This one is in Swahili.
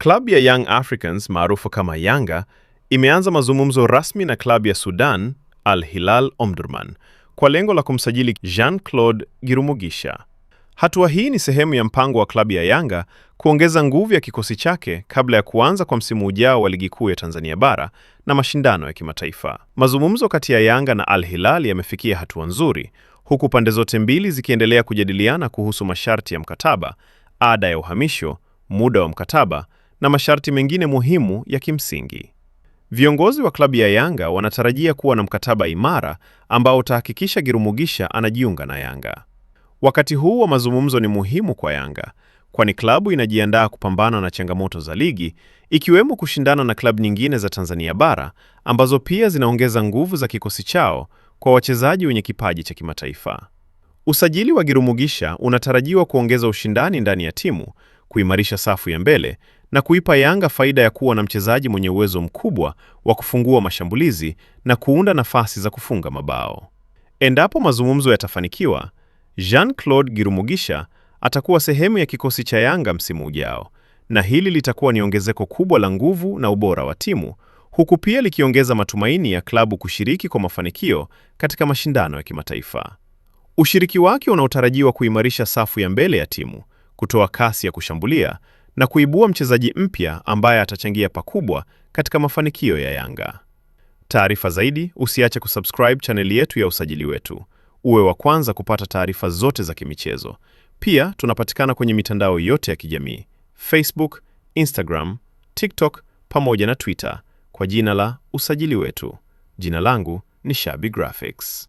Klabu ya Young Africans maarufu kama Yanga imeanza mazungumzo rasmi na klabu ya Sudan Al Hilal Omdurman kwa lengo la kumsajili Jean-Claude Girumugisha. Hatua hii ni sehemu ya mpango wa klabu ya Yanga kuongeza nguvu ya kikosi chake kabla ya kuanza kwa msimu ujao wa Ligi Kuu ya Tanzania Bara na mashindano ya kimataifa. Mazungumzo kati ya Yanga na Al Hilal yamefikia hatua nzuri, huku pande zote mbili zikiendelea kujadiliana kuhusu masharti ya mkataba, ada ya uhamisho, muda wa mkataba na masharti mengine muhimu ya kimsingi. Viongozi wa klabu ya Yanga wanatarajia kuwa na mkataba imara ambao utahakikisha Girumugisha anajiunga na Yanga. Wakati huu wa mazungumzo ni muhimu kwa Yanga, kwani klabu inajiandaa kupambana na changamoto za ligi, ikiwemo kushindana na klabu nyingine za Tanzania Bara ambazo pia zinaongeza nguvu za kikosi chao kwa wachezaji wenye kipaji cha kimataifa. Usajili wa Girumugisha unatarajiwa kuongeza ushindani ndani ya timu, kuimarisha safu ya mbele na kuipa Yanga faida ya kuwa na mchezaji mwenye uwezo mkubwa wa kufungua mashambulizi na kuunda nafasi za kufunga mabao. Endapo mazungumzo yatafanikiwa, Jean-Claude Girumugisha atakuwa sehemu ya kikosi cha Yanga msimu ujao, na hili litakuwa ni ongezeko kubwa la nguvu na ubora wa timu, huku pia likiongeza matumaini ya klabu kushiriki kwa mafanikio katika mashindano ya kimataifa. Ushiriki wake unaotarajiwa kuimarisha safu ya mbele ya timu, kutoa kasi ya kushambulia na kuibua mchezaji mpya ambaye atachangia pakubwa katika mafanikio ya Yanga. Taarifa zaidi, usiache kusubscribe chaneli yetu ya Usajili Wetu, uwe wa kwanza kupata taarifa zote za kimichezo. Pia tunapatikana kwenye mitandao yote ya kijamii: Facebook, Instagram, TikTok pamoja na Twitter kwa jina la Usajili Wetu. Jina langu ni Shabi Graphics.